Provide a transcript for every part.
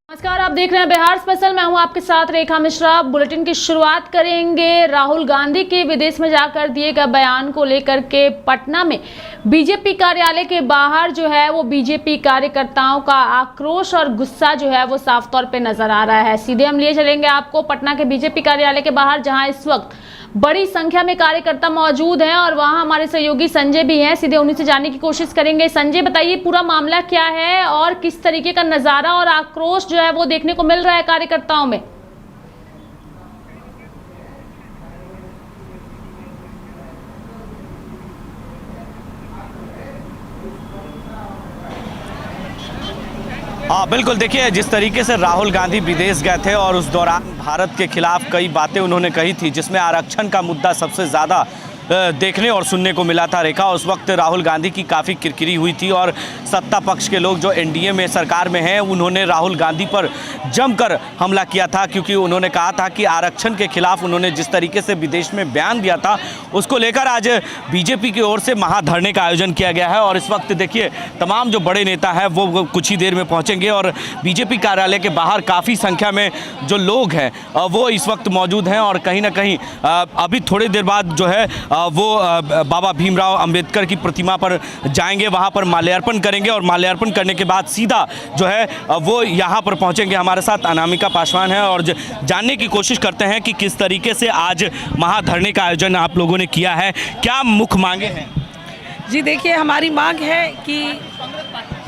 नमस्कार, आप देख रहे हैं बिहार स्पेशल। मैं हूं आपके साथ रेखा मिश्रा। बुलेटिन की शुरुआत करेंगे राहुल गांधी के विदेश में जाकर दिए गए बयान को लेकर के। पटना में बीजेपी कार्यालय के बाहर जो है वो बीजेपी कार्यकर्ताओं का आक्रोश और गुस्सा जो है वो साफ तौर पे नजर आ रहा है। सीधे हम लिए चलेंगे आपको पटना के बीजेपी कार्यालय के बाहर, जहां इस वक्त बड़ी संख्या में कार्यकर्ता मौजूद हैं और वहां हमारे सहयोगी संजय भी हैं। सीधे उन्हीं से जानने की कोशिश करेंगे। संजय, बताइए पूरा मामला क्या है और किस तरीके का नजारा और आक्रोश जो है वो देखने को मिल रहा है कार्यकर्ताओं में। बिल्कुल, देखिए जिस तरीके से राहुल गांधी विदेश गए थे और उस दौरान भारत के खिलाफ कई बातें उन्होंने कही थी, जिसमें आरक्षण का मुद्दा सबसे ज़्यादा देखने और सुनने को मिला था। रेखा, उस वक्त राहुल गांधी की काफ़ी किरकिरी हुई थी और सत्ता पक्ष के लोग जो एनडीए में सरकार में हैं उन्होंने राहुल गांधी पर जमकर हमला किया था, क्योंकि उन्होंने कहा था कि आरक्षण के खिलाफ उन्होंने जिस तरीके से विदेश में बयान दिया था उसको लेकर आज बीजेपी की ओर से महाधरने का आयोजन किया गया है। और इस वक्त देखिए तमाम जो बड़े नेता हैं वो कुछ ही देर में पहुँचेंगे और बीजेपी कार्यालय के बाहर काफ़ी संख्या में जो लोग हैं वो इस वक्त मौजूद हैं। और कहीं ना कहीं अभी थोड़ी देर बाद जो है वो बाबा भीमराव अंबेडकर की प्रतिमा पर जाएंगे, वहां पर माल्यार्पण करेंगे और माल्यार्पण करने के बाद सीधा जो है वो यहां पर पहुंचेंगे। हमारे साथ अनामिका पासवान है और जानने की कोशिश करते हैं कि किस तरीके से आज महाधरने का आयोजन आप लोगों ने किया है, क्या मुख्य मांगे हैं। जी देखिए, हमारी मांग है कि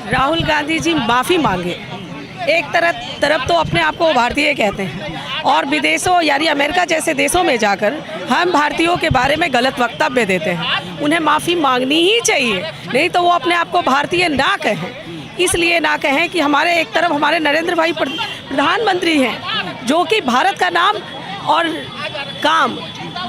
राहुल गांधी जी माफ़ी मांगे। एक तरफ तो अपने आप को भारतीय कहते हैं और विदेशों यानी अमेरिका जैसे देशों में जाकर हम भारतीयों के बारे में गलत वक्तव्य देते हैं। उन्हें माफ़ी मांगनी ही चाहिए, नहीं तो वो अपने आप को भारतीय ना कहें। इसलिए ना कहें कि हमारे एक तरफ हमारे नरेंद्र भाई प्रधानमंत्री हैं जो कि भारत का नाम और काम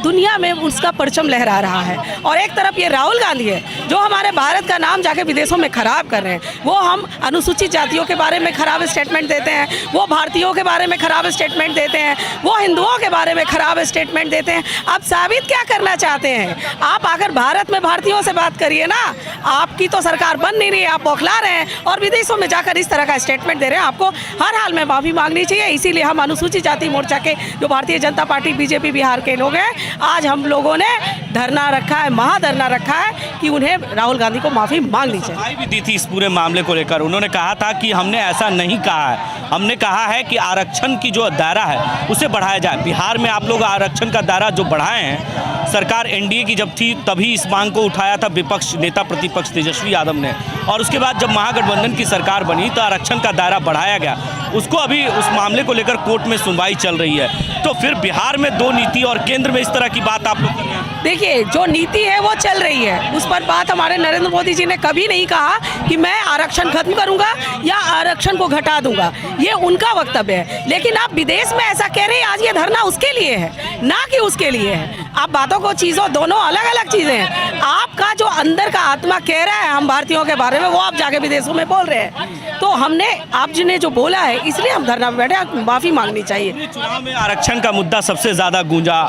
दुनिया में उसका परचम लहरा रहा है, और एक तरफ ये राहुल गांधी है जो हमारे भारत का नाम जाके विदेशों में खराब कर रहे हैं। वो हम अनुसूचित जातियों के बारे में खराब स्टेटमेंट देते हैं, वो भारतीयों के बारे में खराब स्टेटमेंट देते हैं, वो हिंदुओं के बारे में खराब स्टेटमेंट देते हैं। आप साबित क्या करना चाहते हैं? आप अगर भारत में भारतीयों से बात करिए ना, आपकी तो सरकार बन नहीं रही है, आप बौखला रहे हैं और विदेशों में जाकर इस तरह का स्टेटमेंट दे रहे हैं। आपको हर हाल में माफ़ी मांगनी चाहिए। इसीलिए हम अनुसूचित जाति मोर्चा के जो भारतीय जनता पार्टी बीजेपी बिहार के लोग हैं, आज हम लोगों ने धरना रखा है, महाधरना रखा है कि उन्हें राहुल गांधी को माफ़ी मांगनी चाहिए। सफाई भी दी थी इस पूरे मामले को लेकर। उन्होंने कहा था कि हमने ऐसा नहीं कहा है, हमने कहा है कि आरक्षण की जो दायरा है उसे बढ़ाया जाए। बिहार में आप लोग आरक्षण का दायरा जो बढ़ाए हैं, सरकार एनडीए की जब थी तभी इस मांग को उठाया था विपक्ष नेता प्रतिपक्ष तेजस्वी यादव ने, और उसके बाद जब महागठबंधन की सरकार बनी तो आरक्षण का दायरा बढ़ाया गया। उसको अभी उस मामले को लेकर कोर्ट में सुनवाई चल रही है। तो फिर बिहार में दो नीति और केंद्र में इस तरह की बात आप लोग कर रहे हैं। देखिए, जो नीति है वो चल रही है, उस पर बात हमारे नरेंद्र मोदी जी ने कभी नहीं कहा कि मैं आरक्षण खत्म करूंगा या आरक्षण को घटा दूंगा। ये उनका वक्तव्य है, लेकिन आप विदेश में ऐसा कह रहे हैं। आज ये धरना उसके लिए है ना कि उसके लिए है। आप बातों को चीज़ों दोनों अलग अलग चीज़ें हैं। आपका जो अंदर का आत्मा कह रहा है हम भारतीयों के बारे में, वो आप जाके विदेशों में बोल रहे हैं। तो हमने आप जी ने जो बोला है इसलिए हम धरना पे बैठे, माफ़ी मांगनी चाहिए। चुनाव में आरक्षण का मुद्दा सबसे ज़्यादा गूंजा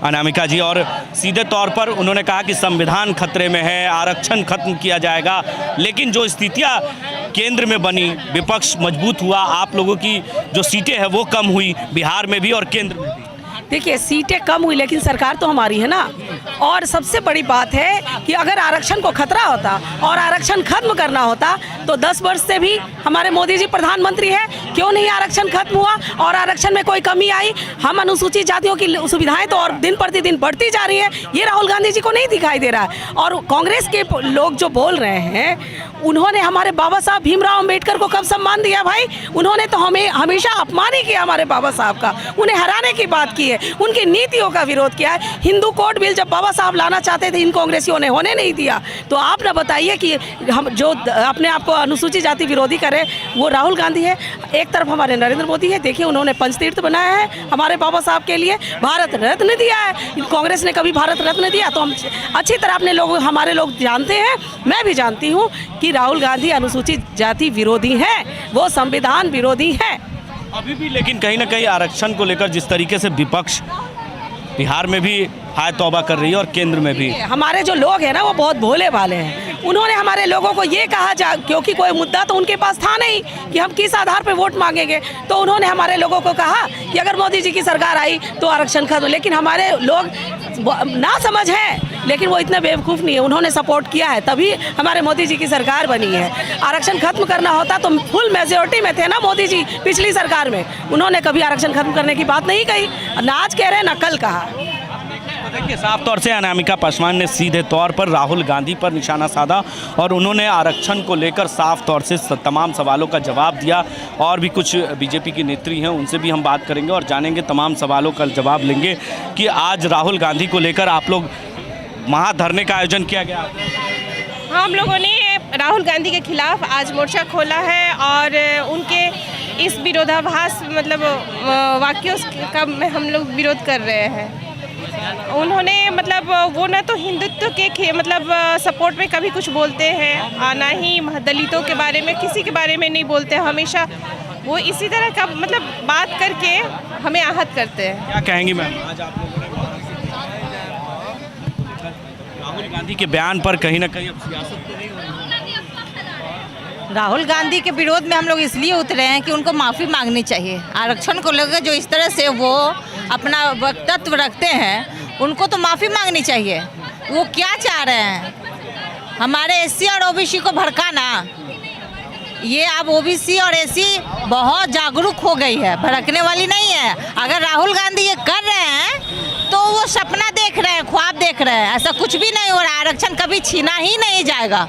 अनामिका जी, और सीधे तौर पर उन्होंने कहा कि संविधान खतरे में है, आरक्षण खत्म किया जाएगा। लेकिन जो स्थितियां केंद्र में बनी, विपक्ष मजबूत हुआ, आप लोगों की जो सीटें हैं वो कम हुई बिहार में भी और केंद्र में भी। देखिए, सीटें कम हुई लेकिन सरकार तो हमारी है ना। और सबसे बड़ी बात है कि अगर आरक्षण को खतरा होता और आरक्षण खत्म करना होता तो 10 वर्ष से भी हमारे मोदी जी प्रधानमंत्री है, क्यों नहीं आरक्षण खत्म हुआ और आरक्षण में कोई कमी आई? हम अनुसूचित जातियों की सुविधाएं तो और दिन प्रतिदिन बढ़ती जा रही है, ये राहुल गांधी जी को नहीं दिखाई दे रहा है। और कांग्रेस के लोग जो बोल रहे हैं, उन्होंने हमारे बाबा साहब भीमराव अंबेडकर को कब सम्मान दिया भाई? उन्होंने तो हमें हमेशा अपमान ही किया हमारे बाबा साहब का, उन्हें हराने की बात की है, उनकी नीतियों का विरोध किया है। हिंदू कोड बिल जब बाबा साहब लाना चाहते थे इन कांग्रेसियों ने होने नहीं दिया। तो आप ना बताइए कि हम जो अपने आप को अनुसूचित जाति विरोधी करे वो राहुल गांधी है, एक तरफ हमारे नरेंद्र मोदी है। देखिए, उन्होंने पंचतीर्थ बनाया है हमारे बाबा साहब के लिए, भारत रत्न दिया है। कांग्रेस ने कभी भारत रत्न दिया? तो हम अच्छी तरह अपने लोग हमारे लोग जानते हैं, मैं भी जानती हूँ कि राहुल गांधी अनुसूचित जाति विरोधी हैं, वो संविधान विरोधी हैं अभी भी। लेकिन कहीं ना कहीं आरक्षण को लेकर जिस तरीके से विपक्ष बिहार में भी हाय तौबा कर रही है और केंद्र में भी, हमारे जो लोग हैं ना वो बहुत भोले भाले हैं। उन्होंने हमारे लोगों को ये कहा क्योंकि कोई मुद्दा तो उनके पास था नहीं कि हम किस आधार पर वोट मांगेंगे, तो उन्होंने हमारे लोगों को कहा कि अगर मोदी जी की सरकार आई तो आरक्षण खत्म। लेकिन हमारे लोग ना समझ है, लेकिन वो इतने बेवकूफ़ नहीं है, उन्होंने सपोर्ट किया है, तभी हमारे मोदी जी की सरकार बनी है। आरक्षण खत्म करना होता तो फुल मेजोरिटी में थे ना मोदी जी पिछली सरकार में, उन्होंने कभी आरक्षण खत्म करने की बात नहीं कही, ना आज कह रहे हैं ना कल कहा। देखिए, साफ तौर से अनामिका पासवान ने सीधे तौर पर राहुल गांधी पर निशाना साधा और उन्होंने आरक्षण को लेकर साफ तौर से तमाम सवालों का जवाब दिया। और भी कुछ बीजेपी की नेत्री हैं, उनसे भी हम बात करेंगे और जानेंगे, तमाम सवालों का जवाब लेंगे कि आज राहुल गांधी को लेकर आप लोग महाधरने का आयोजन किया गया। हाँ, हम लोगों ने राहुल गांधी के खिलाफ आज मोर्चा खोला है और उनके इस विरोधाभास मतलब वाक्यों का हम लोग विरोध कर रहे हैं। उन्होंने मतलब वो ना तो हिंदुत्व के मतलब सपोर्ट में कभी कुछ बोलते हैं, ना ही दलितों के बारे में किसी के बारे में नहीं बोलते, हमेशा वो इसी तरह का मतलब बात करके हमें आहत करते हैं। क्या कहेंगी मैम, आज आप लोगों ने राहुल गांधी के बयान पर कहीं ना कहीं अब सियासत तो नहीं हो रही? राहुल गांधी के विरोध में हम लोग इसलिए उतरे हैं कि उनको माफ़ी मांगनी चाहिए। आरक्षण को लेकर जो इस तरह से वो अपना वक्तव्य रखते हैं, उनको तो माफ़ी मांगनी चाहिए। वो क्या चाह रहे हैं, हमारे एससी और ओबीसी को भड़काना। ये अब ओबीसी और एससी बहुत जागरूक हो गई है, भड़कने वाली नहीं है। अगर राहुल गांधी ये कर रहे हैं तो वो सपना देख रहे हैं, ख्वाब देख रहे हैं, ऐसा कुछ भी नहीं हो रहा। आरक्षण कभी छीना ही नहीं जाएगा,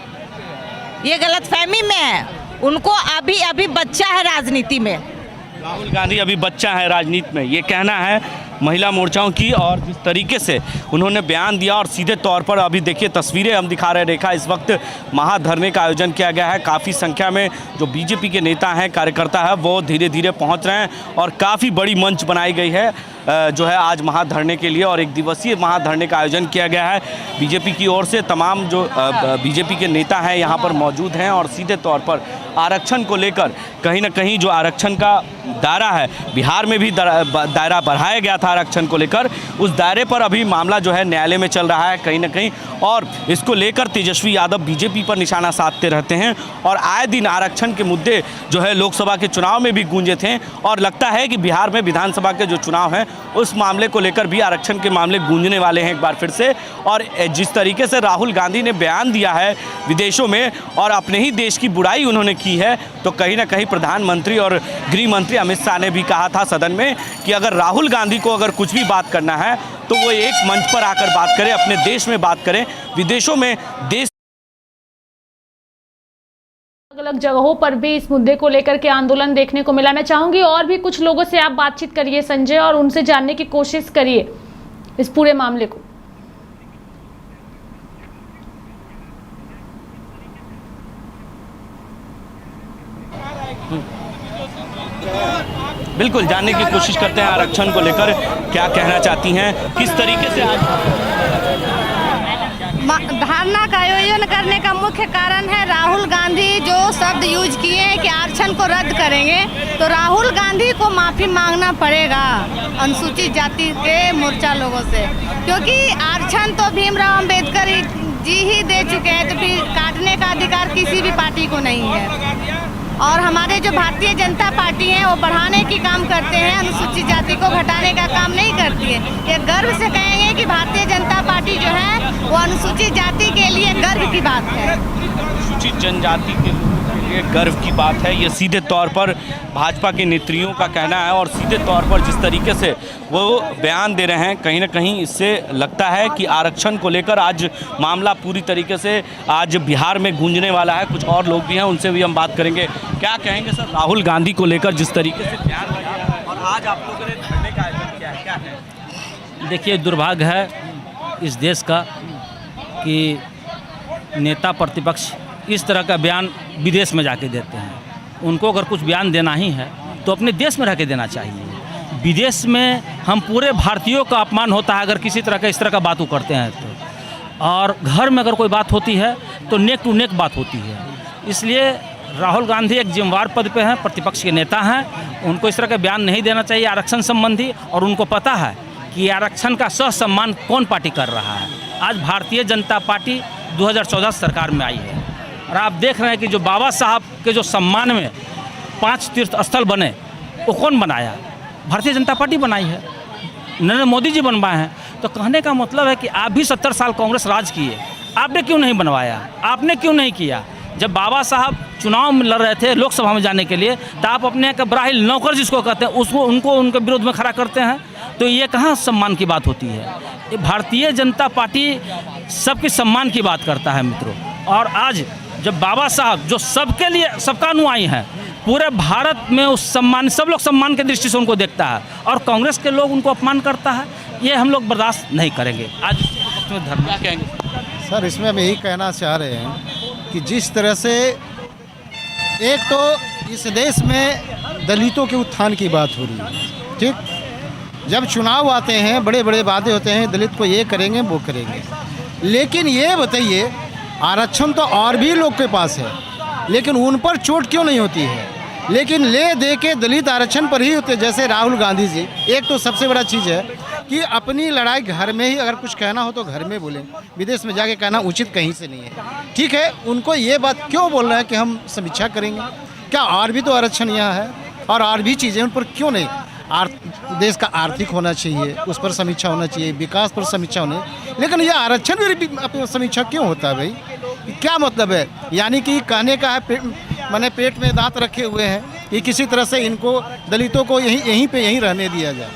ये गलतफहमी में है। उनको अभी बच्चा है राजनीति में। राहुल गांधी अभी बच्चा है राजनीति में, ये कहना है महिला मोर्चाओं की। और जिस तरीके से उन्होंने बयान दिया और सीधे तौर पर अभी देखिए तस्वीरें हम दिखा रहे हैं, रेखा, इस वक्त महाधरने का आयोजन किया गया है। काफ़ी संख्या में जो बीजेपी के नेता हैं, कार्यकर्ता हैं, वो धीरे धीरे पहुंच रहे हैं और काफ़ी बड़ी मंच बनाई गई है जो है आज महाधरने के लिए। और एक दिवसीय महाधरने का आयोजन किया गया है बीजेपी की ओर से। तमाम जो बीजेपी के नेता हैं यहाँ पर मौजूद हैं और सीधे तौर पर आरक्षण को लेकर कहीं ना कहीं जो आरक्षण का दायरा है, बिहार में भी दायरा बढ़ाया गया था आरक्षण को लेकर, उस दायरे पर अभी मामला जो है न्यायालय में चल रहा है कहीं ना कहीं। और इसको लेकर तेजस्वी यादव बीजेपी पर निशाना साधते रहते हैं और आए दिन आरक्षण के मुद्दे जो है लोकसभा के चुनाव में भी गूंजे थे और लगता है कि बिहार में विधानसभा के जो चुनाव हैं उस मामले को लेकर भी आरक्षण के मामले गूंजने वाले हैं एक बार फिर से। और जिस तरीके से राहुल गांधी ने बयान दिया है विदेशों में और अपने ही देश की बुराई उन्होंने की है, तो कहीं ना कहीं प्रधानमंत्री और गृह मंत्री अमित शाह ने भी कहा था सदन में कि अगर राहुल गांधी को अगर कुछ भी बात करना है तो वो एक मंच पर आकर बात करें, अपने देश में बात करें, विदेशों में देश अलग जगहों पर भी इस मुद्दे को लेकर के आंदोलन देखने को मिला। मैं चाहूंगी और भी कुछ लोगों से आप बातचीत करिए संजय और उनसे जानने की कोशिश करिए इस पूरे मामले को। बिल्कुल जानने की कोशिश करते हैं आरक्षण को लेकर क्या कहना चाहती हैं, किस तरीके से आज धरना का आयोजन करने का मुख्य कारण है राहुल गांधी जो शब्द यूज किए हैं कि आरक्षण को रद्द करेंगे, तो राहुल गांधी को माफ़ी मांगना पड़ेगा अनुसूचित जाति के मोर्चा लोगों से, क्योंकि आरक्षण तो भीमराव अंबेडकर जी ही दे चुके हैं, तो फिर काटने का अधिकार किसी भी पार्टी को नहीं है। और हमारे जो भारतीय जनता पार्टी है वो बढ़ाने की काम करते हैं, अनुसूचित जाति को घटाने का काम नहीं करती है। ये गर्व से कहेंगे कि भारतीय जनता पार्टी जो है वो अनुसूचित जाति के लिए गर्व की बात है। अनुसूचित जनजाति के लिए गर्व की बात है, ये सीधे तौर पर भाजपा के नेत्रियों का कहना है। और सीधे तौर पर जिस तरीके से वो बयान दे रहे हैं, कहीं ना कहीं इससे लगता है कि आरक्षण को लेकर आज मामला पूरी तरीके से आज बिहार में गूंजने वाला है। कुछ और लोग भी हैं, उनसे भी हम बात करेंगे। क्या कहेंगे सर राहुल गांधी को लेकर जिस तरीके से बयान दिया और आज आप लोगों ने धरने का आयोजन किया है, क्या है? देखिए, दुर्भाग्य है इस देश का कि नेता प्रतिपक्ष इस तरह का बयान विदेश में जाके देते हैं। उनको अगर कुछ बयान देना ही है तो अपने देश में रह के देना चाहिए। विदेश में हम पूरे भारतीयों का अपमान होता है अगर किसी तरह का इस तरह का बात वो करते हैं तो। और घर में अगर कोई बात होती है तो नेक टू नेक बात होती है। इसलिए राहुल गांधी एक जिम्मेवार पद पे हैं, प्रतिपक्ष के नेता हैं, उनको इस तरह का बयान नहीं देना चाहिए आरक्षण संबंधी। और उनको पता है कि आरक्षण का सहसम्मान कौन पार्टी कर रहा है। आज भारतीय जनता पार्टी 2014 सरकार में आई है। और आप देख रहे हैं कि जो बाबा साहब के जो सम्मान में 5 तीर्थ स्थल बने, वो कौन बनाया? भारतीय जनता पार्टी बनाई है, नरेंद्र मोदी जी बनवाए हैं। तो कहने का मतलब है कि आप भी 70 साल कांग्रेस राज किए, आपने क्यों नहीं बनवाया? आपने क्यों नहीं किया? जब बाबा साहब चुनाव में लड़ रहे थे लोकसभा में जाने के लिए, तो आप अपने एक बराहिल नौकर जिसको कहते हैं उसको उनके विरोध में खड़ा करते हैं। तो ये कहाँ सम्मान की बात होती है? ये भारतीय जनता पार्टी सबके सम्मान की बात करता है मित्रों। और आज जब बाबा साहब जो सबके लिए सबका अनुयायी हैं, पूरे भारत में उस सम्मान, सब लोग सम्मान की दृष्टि से उनको देखता है, और कांग्रेस के लोग उनको अपमान करता है, ये हम लोग बर्दाश्त नहीं करेंगे। आज इसमें धरना कहेंगे सर, इसमें हम यही कहना चाह रहे हैं कि जिस तरह से एक तो इस देश में दलितों के उत्थान की बात हो रही है, ठीक, जब चुनाव आते हैं बड़े बड़े वादे होते हैं, दलित को ये करेंगे वो करेंगे, लेकिन ये बताइए आरक्षण तो और भी लोग के पास है, लेकिन उन पर चोट क्यों नहीं होती है? लेकिन ले दे के दलित आरक्षण पर ही होते। जैसे राहुल गांधी जी, एक तो सबसे बड़ा चीज़ है कि अपनी लड़ाई घर में ही, अगर कुछ कहना हो तो घर में बोलें, विदेश में जाके कहना उचित कहीं से नहीं है। ठीक है, उनको ये बात क्यों बोल रहे हैं कि हम समीक्षा करेंगे? क्या और भी तो आरक्षण यहाँ है और भी चीज़ें, उन पर क्यों नहीं? देश का आर्थिक होना चाहिए, उस पर समीक्षा होना चाहिए, विकास पर समीक्षा होनी, लेकिन ये आरक्षण भी समीक्षा क्यों होता है भाई? क्या मतलब है? यानी कि कहने का है मैंने पेट में दांत रखे हुए हैं कि किसी तरह से इनको दलितों को यहीं रहने दिया जाए।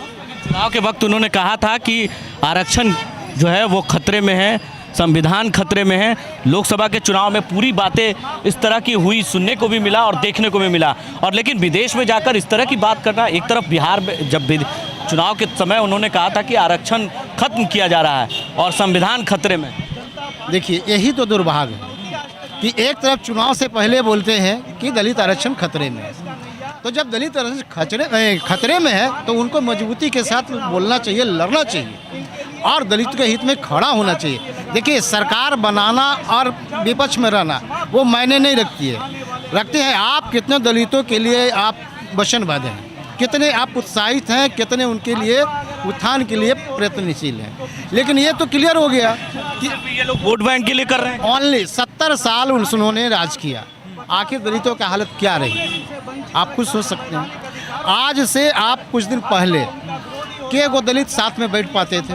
चुनाव के वक्त उन्होंने कहा था कि आरक्षण जो है वो खतरे में है, संविधान खतरे में है। लोकसभा के चुनाव में पूरी बातें इस तरह की हुई, सुनने को भी मिला और देखने को भी मिला। और लेकिन विदेश में जाकर इस तरह की बात करना, एक तरफ बिहार में जब चुनाव के समय उन्होंने कहा था कि आरक्षण खत्म किया जा रहा है और संविधान खतरे में। देखिए, यही तो दुर्भाग्य है कि एक तरफ चुनाव से पहले बोलते हैं कि दलित आरक्षण खतरे में है, तो जब दलित आरक्षण खतरे में है तो उनको मजबूती के साथ बोलना चाहिए, लड़ना चाहिए और दलित के हित में खड़ा होना चाहिए। देखिए, सरकार बनाना और विपक्ष में रहना वो मायने नहीं रखते हैं। आप कितने दलितों के लिए आप वचनबद्ध हैं, कितने आप उत्साहित हैं, कितने उनके लिए उत्थान के लिए प्रयत्नशील हैं। लेकिन ये तो क्लियर हो गया कि ये लोग वोट बैंक के लिए कर रहे हैं। ओनली 70 साल उन्होंने राज किया, आखिर दलितों की हालत क्या रही आप खुद सोच सकते हैं। आज से आप कुछ दिन पहले के वो दलित साथ में बैठ पाते थे,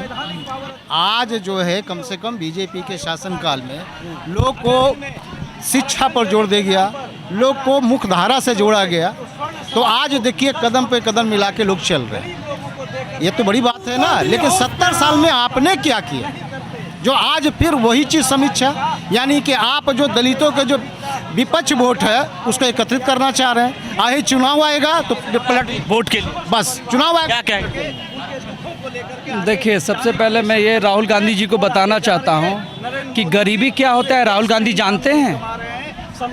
आज जो है कम से कम बीजेपी के शासनकाल में लोग को शिक्षा पर जोर दे गया, लोग को मुख्यधारा से जोड़ा गया। तो आज देखिए कदम पे कदम मिला के लोग चल रहे हैं, ये तो बड़ी बात है ना। लेकिन 70 साल में आपने क्या किया जो आज फिर वही चीज़ समीक्षा, यानी कि आप जो दलितों के जो विपक्ष वोट है उसको एकत्रित करना चाह रहे हैं। आगे चुनाव आएगा तो पलट वोट के लिए, बस चुनाव आएगा। क्या कहेंगे? देखिए, सबसे पहले मैं ये राहुल गांधी जी को बताना चाहता हूँ कि गरीबी क्या होता है राहुल गांधी जानते हैं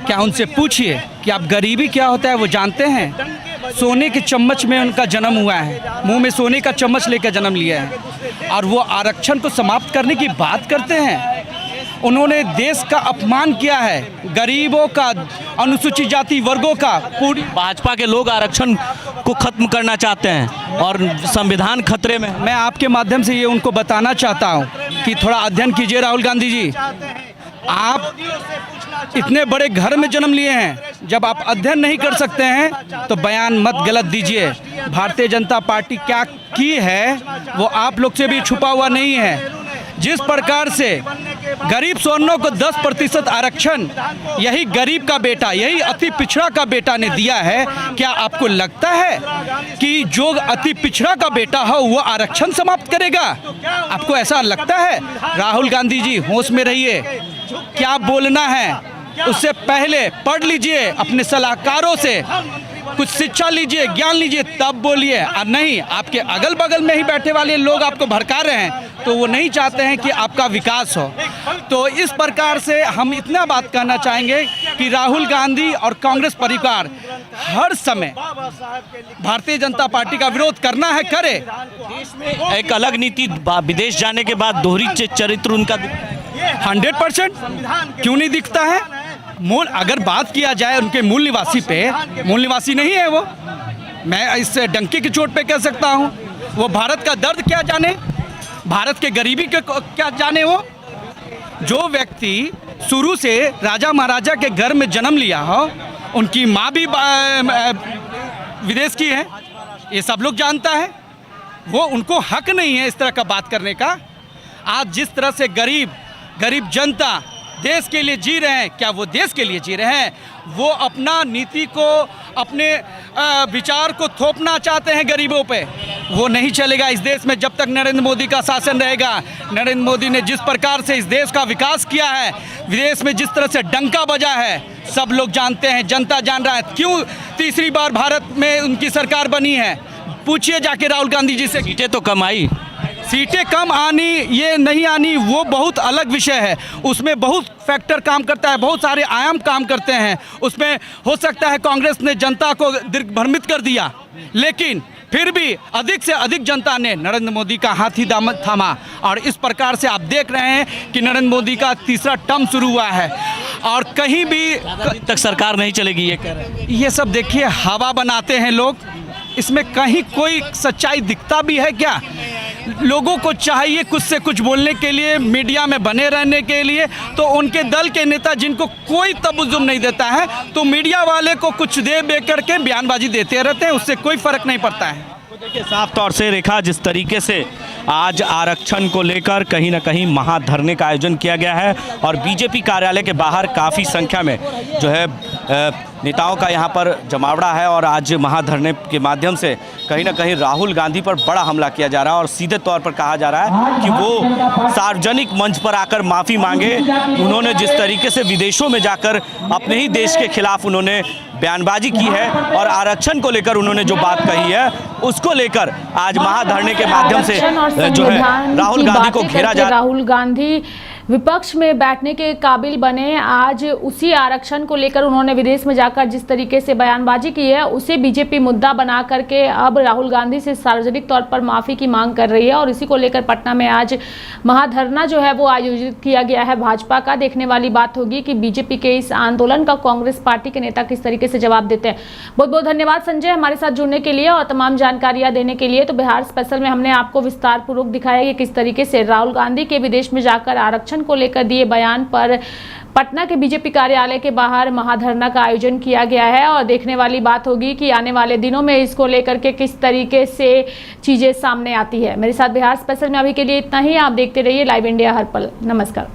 क्या? उनसे पूछिए कि आप गरीबी क्या होता है वो जानते हैं? सोने के चम्मच में उनका जन्म हुआ है, मुंह में सोने का चम्मच लेकर जन्म लिया है, और वो आरक्षण को समाप्त करने की बात करते हैं। उन्होंने देश का अपमान किया है, गरीबों का, अनुसूचित जाति वर्गों का। पूरी भाजपा के लोग आरक्षण को खत्म करना चाहते हैं और संविधान खतरे में। मैं आपके माध्यम से ये उनको बताना चाहता हूँ कि थोड़ा अध्ययन कीजिए राहुल गांधी जी। आप इतने बड़े घर में जन्म लिए हैं, जब आप अध्ययन नहीं कर सकते हैं तो बयान मत गलत दीजिए। भारतीय जनता पार्टी क्या की है वो आप लोग से भी छुपा हुआ नहीं है। जिस प्रकार से गरीब स्वर्णों को 10% आरक्षण यही गरीब का बेटा, यही अति पिछड़ा का बेटा ने दिया है, क्या आपको लगता है कि जो अति पिछड़ा का बेटा हो वो आरक्षण समाप्त करेगा? आपको ऐसा लगता है? राहुल गांधी जी होश में रहिए, क्या बोलना है उससे पहले पढ़ लीजिए, अपने सलाहकारों से कुछ शिक्षा लीजिए, ज्ञान लीजिए, तब बोलिए। और नहीं, आपके अगल बगल में ही बैठे वाले लोग आपको भड़का रहे हैं तो वो नहीं चाहते हैं कि आपका विकास हो। तो इस प्रकार से हम इतना बात कहना चाहेंगे कि राहुल गांधी और कांग्रेस परिवार हर समय भारतीय जनता पार्टी का विरोध करना है, करे। एक अलग नीति विदेश जाने के बाद दोहरी चरित्र उनका 100% क्यों नहीं दिखता है? मूल अगर बात किया जाए उनके मूल निवासी पे, मूल निवासी नहीं है वो, मैं इस डंके की चोट पे कह सकता हूँ। वो भारत का दर्द क्या जाने, भारत के गरीबी के क्या जाने वो? जो व्यक्ति शुरू से राजा महाराजा के घर में जन्म लिया हो, उनकी माँ भी विदेश की है, ये सब लोग जानता है। वो उनको हक नहीं है इस तरह का बात करने का। आज जिस तरह से गरीब जनता देश के लिए जी रहे हैं, क्या वो देश के लिए जी रहे हैं? वो अपना नीति को, अपने विचार को थोपना चाहते हैं गरीबों पे। वो नहीं चलेगा इस देश में जब तक नरेंद्र मोदी का शासन रहेगा। नरेंद्र मोदी ने जिस प्रकार से इस देश का विकास किया है, विदेश में जिस तरह से डंका बजा है, सब लोग जानते हैं, जनता जान रहा है। क्यों तीसरी बार भारत में उनकी सरकार बनी है? पूछिए जाके राहुल गांधी जी से। सीटें तो कम आई, सीटें कम आनी ये नहीं आनी वो बहुत अलग विषय है। उसमें बहुत फैक्टर काम करता है, बहुत सारे आयाम काम करते हैं। उसमें हो सकता है कांग्रेस ने जनता को दिग्भ्रमित कर दिया, लेकिन फिर भी अधिक से अधिक जनता ने नरेंद्र मोदी का हाथ ही दामन थामा। और इस प्रकार से आप देख रहे हैं कि नरेंद्र मोदी का तीसरा टर्म शुरू हुआ है और कहीं भी तक सरकार नहीं चलेगी ये कह रहे हैं। ये सब देखिए हवा बनाते हैं लोग, इसमें कहीं कोई सच्चाई दिखता भी है क्या? लोगों को चाहिए कुछ से कुछ बोलने के लिए, मीडिया में बने रहने के लिए, तो उनके दल के नेता जिनको कोई तबज्जुम नहीं देता है, तो मीडिया वाले को कुछ दे करके बयानबाजी देते रहते हैं, उससे कोई फर्क नहीं पड़ता है। देखिए साफ तौर से रेखा, जिस तरीके से आज आरक्षण को लेकर कहीं ना कहीं महाधरने का आयोजन किया गया है और बीजेपी कार्यालय के बाहर काफ़ी संख्या में जो है नेताओं का यहाँ पर जमावड़ा है और आज महाधरने के माध्यम से कहीं ना कहीं राहुल गांधी पर बड़ा हमला किया जा रहा है और सीधे तौर पर कहा जा रहा है कि वो सार्वजनिक मंच पर आकर माफ़ी मांगे। उन्होंने जिस तरीके से विदेशों में जाकर अपने ही देश के खिलाफ उन्होंने बयानबाजी की है और आरक्षण को लेकर उन्होंने जो बात कही है उसको लेकर आज महाधरने के माध्यम से जो है राहुल गांधी को घेरा जा रहा है। राहुल गांधी विपक्ष में बैठने के काबिल बने। आज उसी आरक्षण को लेकर उन्होंने विदेश में जाकर जिस तरीके से बयानबाजी की है उसे बीजेपी मुद्दा बना करके अब राहुल गांधी से सार्वजनिक तौर पर माफ़ी की मांग कर रही है और इसी को लेकर पटना में आज महाधरना जो है वो आयोजित किया गया है भाजपा का। देखने वाली बात होगी कि बीजेपी के इस आंदोलन का कांग्रेस पार्टी के नेता किस तरीके से जवाब देते हैं। बहुत बहुत धन्यवाद संजय हमारे साथ जुड़ने के लिए और तमाम जानकारियां देने के लिए। तो बिहार स्पेशल में हमने आपको विस्तार पूर्वक दिखाया कि किस तरीके से राहुल गांधी के विदेश में जाकर आरक्षण को लेकर दिए बयान पर पटना के बीजेपी कार्यालय के बाहर महाधरना का आयोजन किया गया है और देखने वाली बात होगी कि आने वाले दिनों में इसको लेकर के किस तरीके से चीजें सामने आती है। मेरे साथ बिहार स्पेशल में अभी के लिए इतना ही। आप देखते रहिए लाइव इंडिया हर पल। नमस्कार।